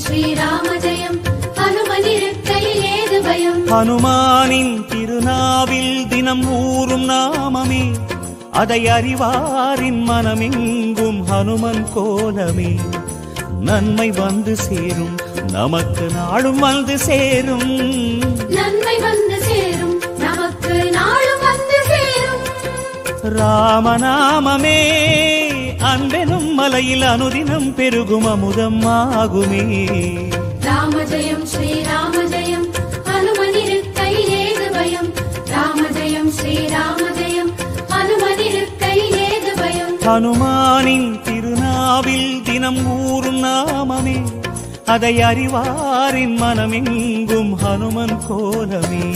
ஸ்ரீராம ஜெயம் ஹனுமனிருக்கையில் ஏது பயம். ஹனுமானின் திருநாவில் தினம் ஊறும் நாமமே, அதை அறிவாரின் மனமெங்கும் ஹனுமன் கோலமே. நன்மை வந்து சேரும், நமக்கு நாளும் வந்து சேரும். நன்மை வந்து சேரும், நமக்கு நாளும் வந்து சேரும். ராமநாமமே அன்பெனும் மலையில் அனுதினம் பெருகும் அமுதம் ஆகுமே. ராம ஜெயம் ஸ்ரீராம ஜெயம் ஹனுமனிருக்கையில் ஏது பயம். ராம ஜெயம் ஸ்ரீராம ஜெயம் ஹனுமனிருக்கையில் ஏது பயம். ஹனுமானின் திருநாவில் தினம் ஊறும் நாமமே, அதை அறிவாரின் மனமெங்கும் ஹனுமன் கோலமே.